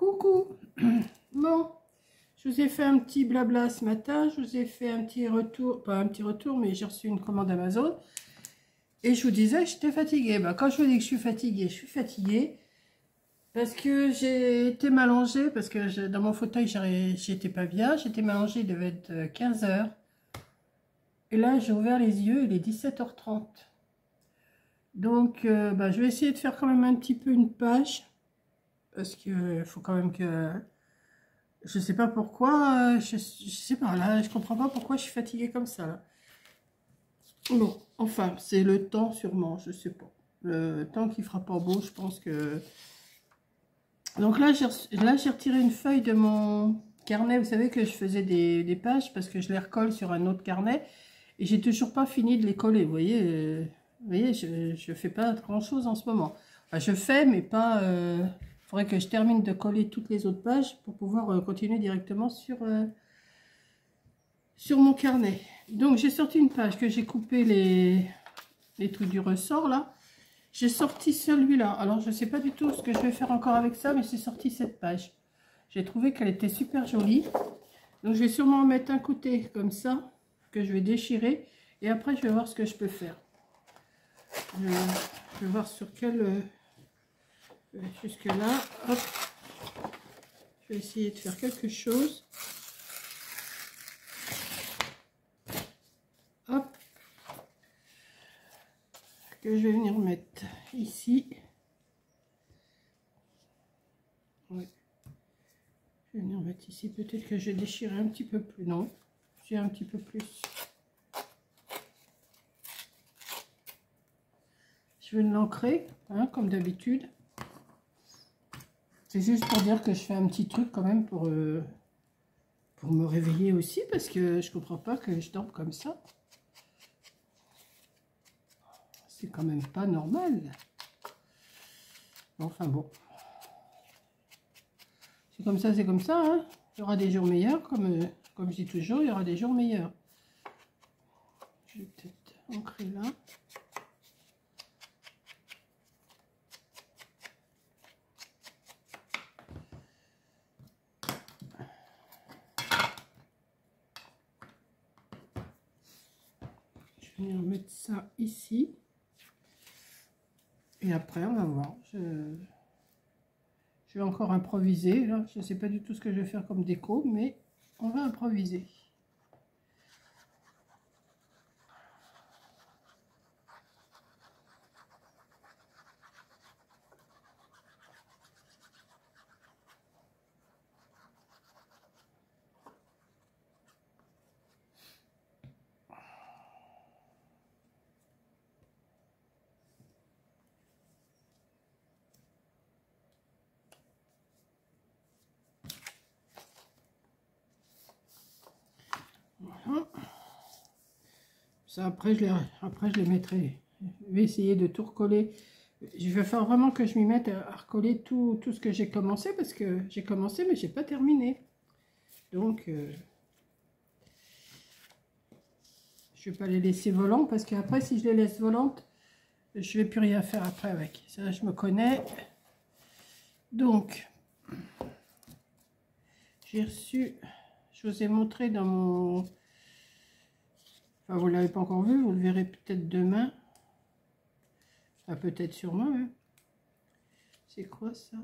Coucou. Bon, je vous ai fait un petit blabla ce matin. Je vous ai fait un petit retour, pas un petit retour, mais j'ai reçu une commande Amazon. Et je vous disais que j'étais fatiguée. Bah, quand je vous dis que je suis fatiguée. Parce que j'ai été m'allonger, parce que dans mon fauteuil, j'étais pas bien. J'étais m'allonger, il devait être 15 h. Et là, j'ai ouvert les yeux, il est 17 h 30. Donc, bah, je vais essayer de faire quand même un petit peu une page. Parce que faut quand même que... Je sais pas pourquoi, je sais pas, là, je comprends pas pourquoi je suis fatiguée comme ça, là. Bon, enfin, c'est le temps sûrement, je sais pas. Le temps qui fera pas beau, je pense que... Donc là, j'ai retiré une feuille de mon carnet. Vous savez que je faisais des pages parce que je les recolle sur un autre carnet. Et j'ai toujours pas fini de les coller, vous voyez, je fais pas grand-chose en ce moment. Enfin, je fais, mais pas... faudrait que je termine de coller toutes les autres pages pour pouvoir continuer directement sur mon carnet. Donc, j'ai sorti une page que j'ai coupé les trucs du ressort, là. J'ai sorti celui-là. Alors, je ne sais pas du tout ce que je vais faire encore avec ça, mais j'ai sorti cette page. J'ai trouvé qu'elle était super jolie. Donc, je vais sûrement en mettre un côté comme ça, que je vais déchirer. Et après, je vais voir ce que je peux faire. Je vais voir sur quel... jusque là. Hop. Je vais essayer de faire quelque chose. Hop. Que je vais venir mettre ici. Ouais. Je vais venir mettre ici. Peut-être que je vais déchirer un petit peu plus. Non, j'ai un petit peu plus. Je vais l'ancrer, hein, comme d'habitude. C'est juste pour dire que je fais un petit truc quand même pour me réveiller aussi. Parce que je comprends pas que je dorme comme ça. C'est quand même pas normal. Enfin bon. C'est comme ça, c'est comme ça. Hein. Il y aura des jours meilleurs, comme je dis toujours, il y aura des jours meilleurs. Je vais peut-être ancrer là. Je vais venir mettre ça ici. Et après, on va voir. Je vais encore improviser. Là, je ne sais pas du tout ce que je vais faire comme déco, mais on va improviser. Voilà. Ça, après, je les mettrai. Je vais essayer de tout recoller. Je vais faire vraiment que je m'y mette à recoller tout ce que j'ai commencé, parce que j'ai commencé, mais j'ai pas terminé. Donc, je vais pas les laisser volants, parce qu'après, si je les laisse volantes, je vais plus rien faire après avec. Ça, je me connais. Donc, j'ai reçu, je vous ai montré dans mon... Enfin, vous ne l'avez pas encore vu, vous le verrez peut-être demain. Enfin, peut-être sûrement. Hein. C'est quoi ça?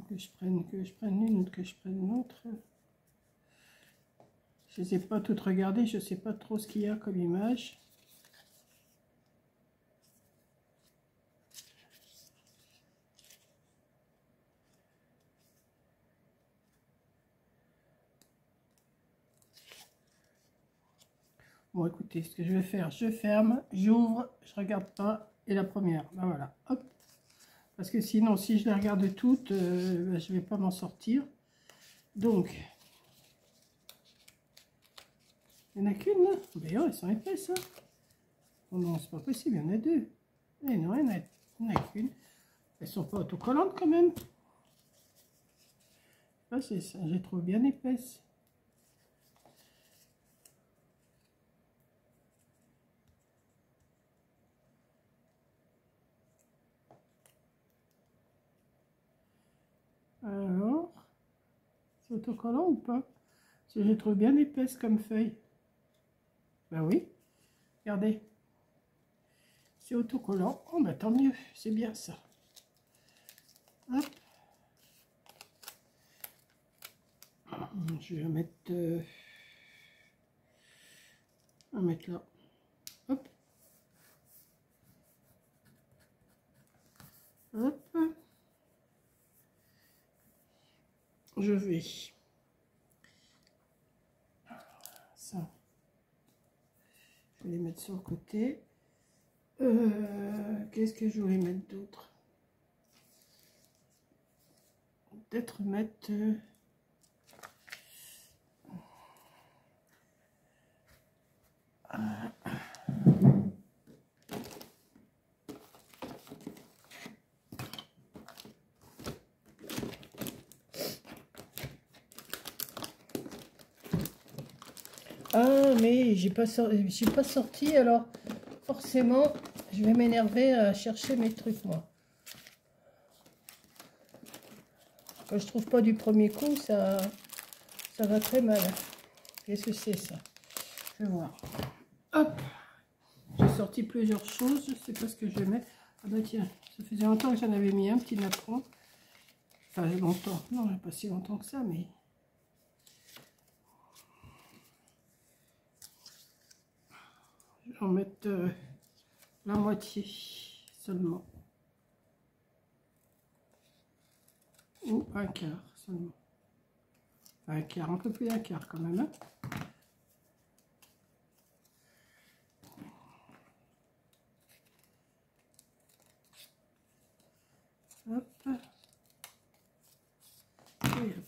Que je prenne une, que je prenne l'autre. Je ne sais pas toutes regarder, je ne sais pas trop ce qu'il y a comme image. Bon, écoutez, ce que je vais faire, je ferme, j'ouvre, je regarde pas, et la première, ben voilà, hop. Parce que sinon, si je les regarde toutes, ben, je vais pas m'en sortir. Donc, il n'y en a qu'une là. D'ailleurs, elles sont épaisses, hein. Oh non, c'est pas possible, il y en a deux. Eh non, il n'y en a qu'une. Elles sont pas autocollantes quand même. pas, j'ai trouvé bien épaisse. Alors, c'est autocollant ou pas? J'ai trouvé bien épaisse comme feuille. Ben oui, regardez. C'est autocollant. Oh, bah tant mieux, c'est bien ça. Hop. Je vais mettre là. Hop. Hop. Je vais. Ça. Je vais les mettre sur le côté. Qu'est-ce que je voulais mettre d'autre? Peut-être mettre... Ah, mais j'ai pas sorti, alors forcément, je vais m'énerver à chercher mes trucs, moi. Quand je trouve pas du premier coup, ça va très mal. Qu'est-ce que c'est ça? Je vais voir. Hop, j'ai sorti plusieurs choses, je sais pas ce que je vais mettre. Ah bah tiens, ça faisait longtemps que j'en avais mis un petit napperon. Enfin, longtemps, non, pas si longtemps que ça, mais... Je vais en mettre la moitié seulement. Ou un quart seulement. Un quart, un peu plus d'un quart quand même. Hein. Hop. Et hop.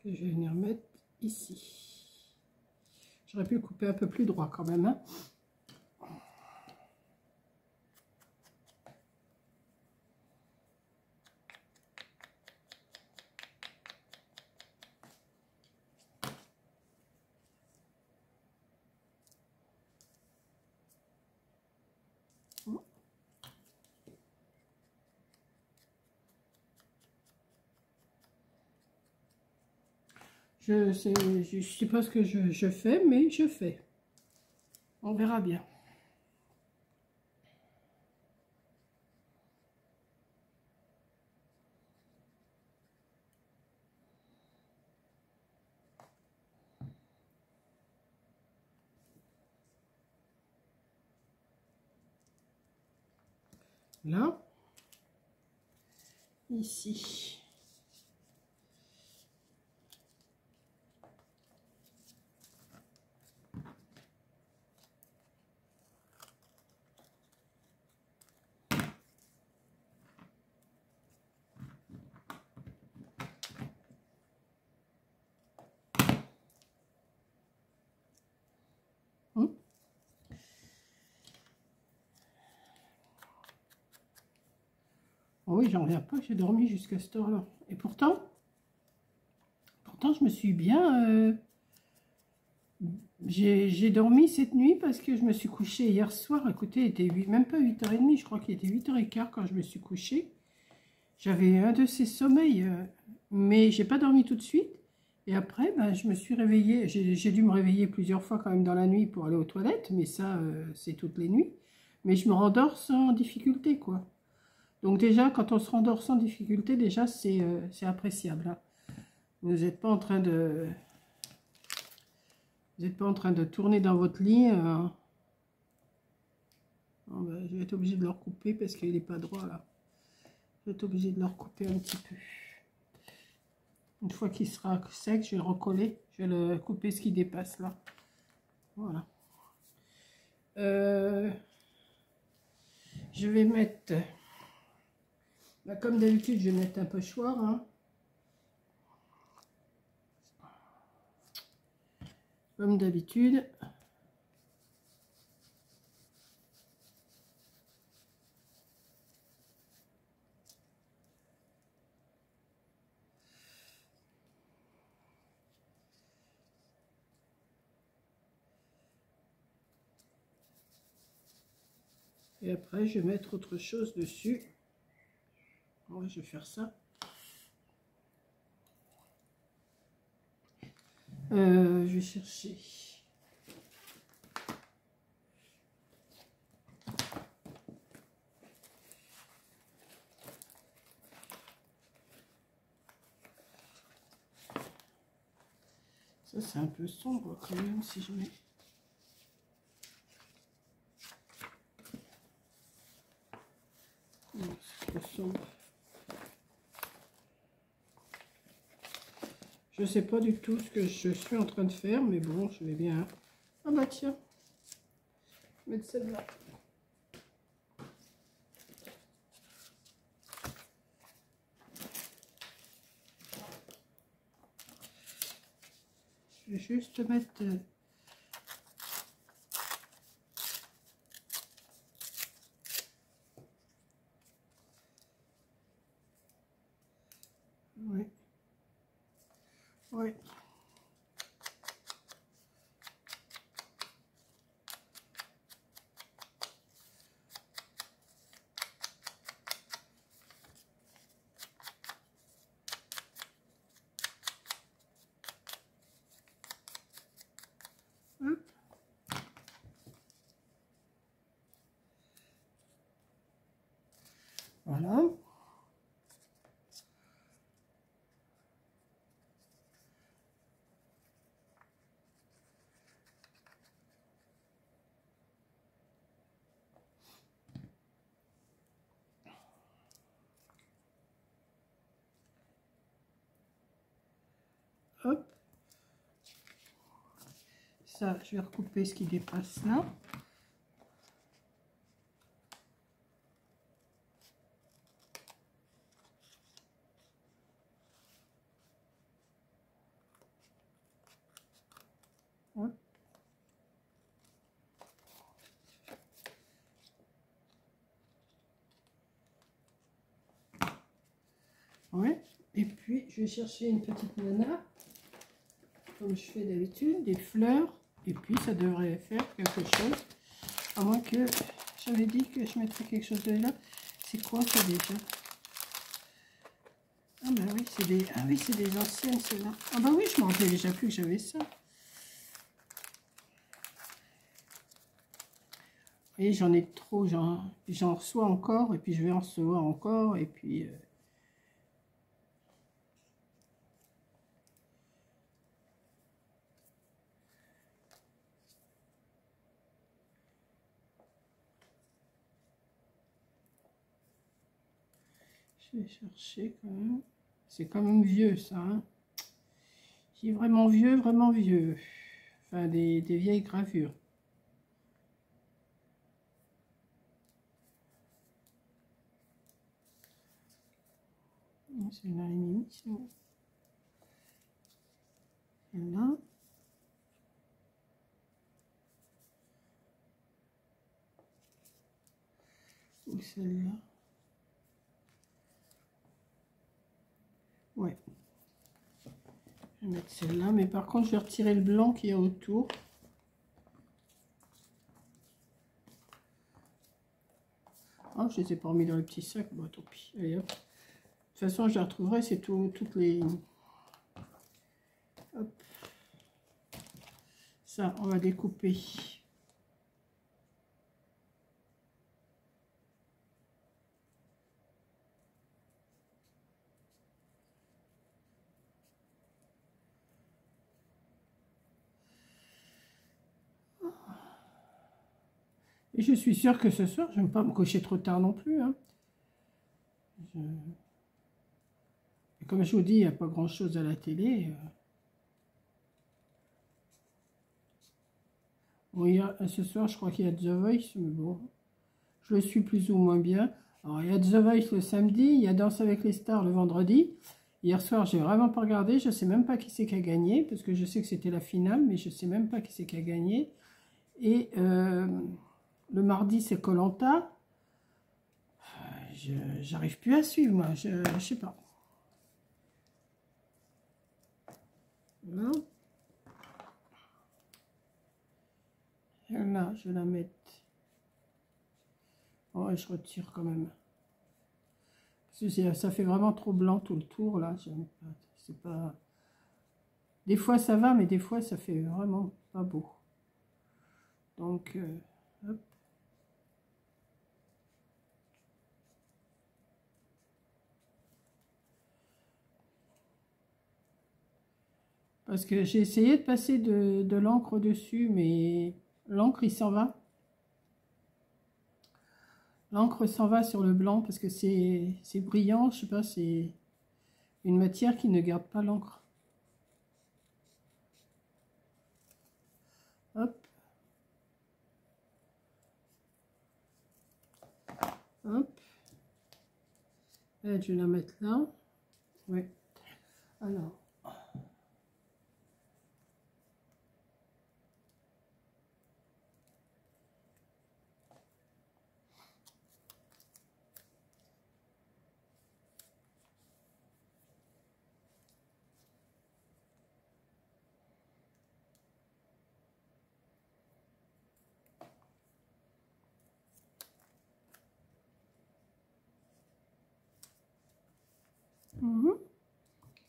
Que je vais venir mettre ici. J'aurais pu le couper un peu plus droit quand même. Hein. Je sais pas ce que je fais, mais je fais. On verra bien. Là, ici. Oh oui, j'en reviens pas, j'ai dormi jusqu'à cette heure-là. Et pourtant, je me suis bien... j'ai dormi cette nuit parce que je me suis couchée hier soir. Écoutez, il était même pas 8h30, je crois qu'il était 8h15 quand je me suis couchée. J'avais un de ces sommeils, mais j'ai pas dormi tout de suite. Et après, ben, je me suis réveillée. J'ai dû me réveiller plusieurs fois quand même dans la nuit pour aller aux toilettes, mais ça, c'est toutes les nuits. Mais je me rendors sans difficulté, quoi. Donc déjà, quand on se rendort sans difficulté, déjà, c'est appréciable. Hein. Vous n'êtes pas en train de... Vous n'êtes pas en train de tourner dans votre lit. Oh ben, je vais être obligée de le recouper parce qu'il n'est pas droit, là. Je vais être obligée de le recouper un petit peu. Une fois qu'il sera sec, je vais le recoller. Je vais le couper ce qui dépasse, là. Voilà. Je vais mettre... Bah, comme d'habitude, je vais mettre un pochoir. Hein. Comme d'habitude. Et après, je vais mettre autre chose dessus. Ouais, je vais faire ça. Je vais chercher. Ça, c'est un peu sombre quand même, si je mets... Non, c'est trop sombre. Je sais pas du tout ce que je suis en train de faire, mais bon, je vais bien. Ah bah tiens, je vais mettre celle-là. Je vais juste mettre... Oui. Oui. Hop. Voilà. Hop. Ça, je vais recouper ce qui dépasse là. Hop. Ouais. Et puis, je vais chercher une petite nana, comme je fais d'habitude, des fleurs. Et puis, ça devrait faire quelque chose. À moins que j'avais dit que je mettrais quelque chose de là. C'est quoi ça déjà? Ah bah oui, c'est des... Ah oui, c'est des anciennes celles-là. Ah bah oui, je m'en rappelais déjà plus que j'avais ça. Et j'en ai trop, j'en reçois encore, et puis je vais en recevoir encore, et puis... je vais chercher quand même. C'est quand même vieux ça, hein. C'est vraiment vieux, vraiment vieux. Enfin, des vieilles gravures. C'est là, là. Ou celle-là. Ouais. Je vais mettre celle-là, mais par contre, je vais retirer le blanc qu'il y a autour. Oh, je les ai pas remis dans le petit sac. Bon, tant pis. Allez, hop. De toute façon, je les retrouverai, c'est toutes les... Hop. Ça, on va découper. Et je suis sûre que ce soir, je ne vais pas me coucher trop tard non plus, hein. Comme je vous dis, il n'y a pas grand-chose à la télé. Bon, ce soir, je crois qu'il y a The Voice, mais bon, je le suis plus ou moins bien. Alors, il y a The Voice le samedi, il y a Danse avec les stars le vendredi. Hier soir, j'ai vraiment pas regardé, je ne sais même pas qui c'est qui a gagné, parce que je sais que c'était la finale, mais je ne sais même pas qui c'est qui a gagné. Et le mardi, c'est koh. J'arrive plus à suivre, moi, je sais pas. Voilà. Et là, je vais la mettre Oh, et je retire quand même. Parce que ça fait vraiment trop blanc tout le tour, là. C'est pas... Des fois, ça va, mais des fois, ça fait vraiment pas beau. Donc, hop. Parce que j'ai essayé de passer de l'encre dessus, mais l'encre, il s'en va. L'encre s'en va sur le blanc parce que c'est brillant, je sais pas, c'est une matière qui ne garde pas l'encre. Hop. Hop. Et je vais la mettre là. Oui. Alors.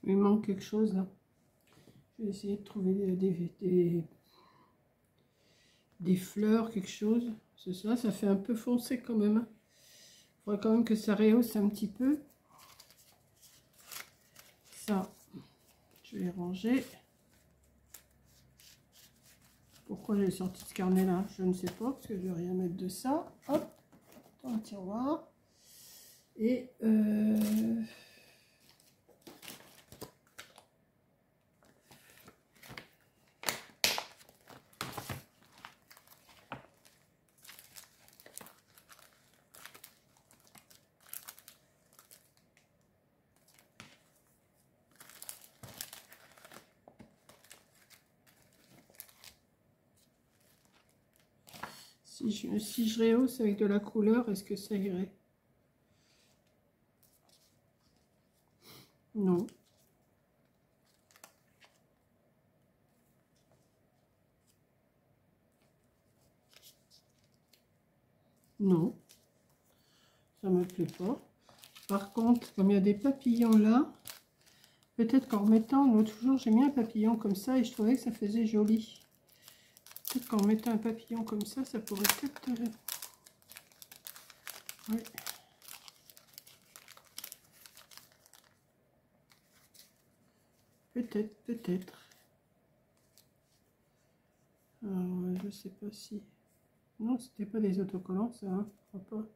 Il manque quelque chose là. Je vais essayer de trouver des fleurs, quelque chose. C'est ça fait un peu foncé quand même. Il faudrait quand même que ça rehausse un petit peu. Ça, je vais ranger. Pourquoi j'ai sorti ce carnet là? Je ne sais pas, parce que je vais rien mettre de ça. Hop, dans le tiroir. Et si je rehausse avec de la couleur, est-ce que ça irait? Non. Non. Ça me plaît pas. Par contre, comme il y a des papillons là, peut-être qu'en remettant, l'autre jour j'ai mis un papillon comme ça et je trouvais que ça faisait joli. Peut-être qu'en mettant un papillon comme ça pourrait peut-être... Ouais. Peut-être. Alors, je sais pas si... Non, c'était pas des autocollants, ça, hein, je crois pas.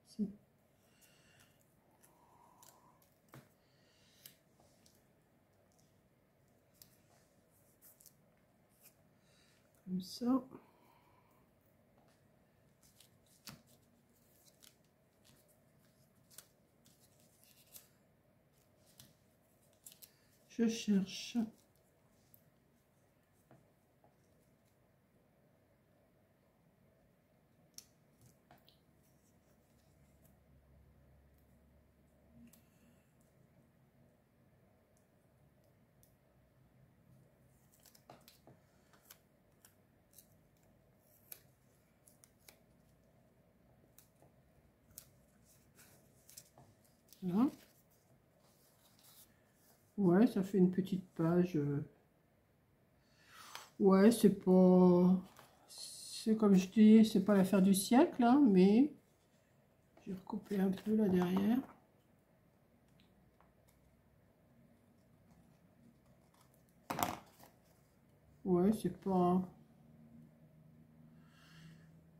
Si. Comme ça. Je cherche. Là. Ouais, ça fait une petite page. Ouais, c'est pas... C'est comme je dis, c'est pas l'affaire du siècle, hein, mais... Je vais recouper un peu là derrière. Ouais, c'est pas...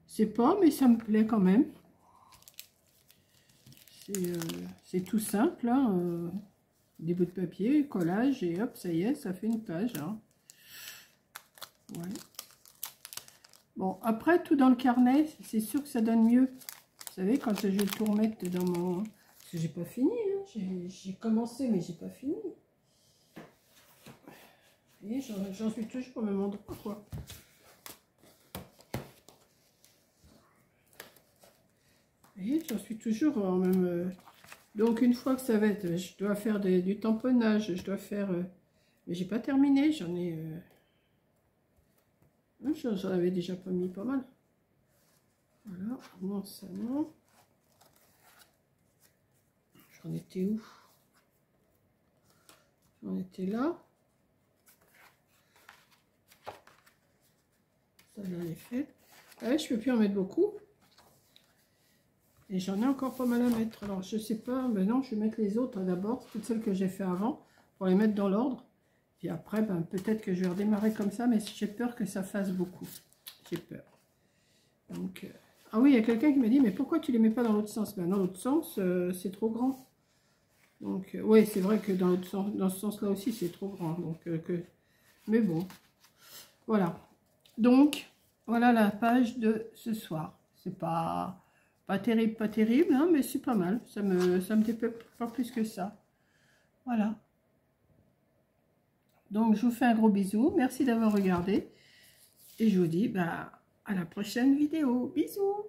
C'est pas, mais ça me plaît quand même. C'est tout simple, hein, des bouts de papier, collage, et hop, ça y est, ça fait une page. Hein. Ouais. Bon, après, tout dans le carnet, c'est sûr que ça donne mieux. Vous savez, quand je vais tout remettre dans mon... Parce que j'ai pas fini, hein. J'ai commencé, mais j'ai pas fini. Et j'en suis toujours au même endroit, quoi. Et j'en suis toujours en même... Donc, une fois que ça va être... Je dois faire du tamponnage, je dois faire... mais j'ai pas terminé, j'en ai... J'en avais déjà pas mis pas mal. Voilà, non, ça non. J'en étais où? J'en étais là. Ça j'en ai fait. Ah ouais, je peux plus en mettre beaucoup. Et j'en ai encore pas mal à mettre. Alors je sais pas, ben non, je vais mettre les autres d'abord, toutes celles que j'ai fait avant, pour les mettre dans l'ordre. Puis après, ben, peut-être que je vais redémarrer comme ça, mais j'ai peur que ça fasse beaucoup. J'ai peur. Donc, ah oui, il y a quelqu'un qui m'a dit, mais pourquoi tu les mets pas dans l'autre sens? Ben, dans l'autre sens, c'est trop grand. Donc, oui, c'est vrai que dans l'autre sens, dans ce sens-là aussi, c'est trop grand. Donc, mais bon, voilà. Donc, voilà la page de ce soir. C'est pas terrible, hein, mais c'est pas mal. Ça me fait pas plus que ça. Voilà. Donc, je vous fais un gros bisou. Merci d'avoir regardé. Et je vous dis, bah, à la prochaine vidéo. Bisous!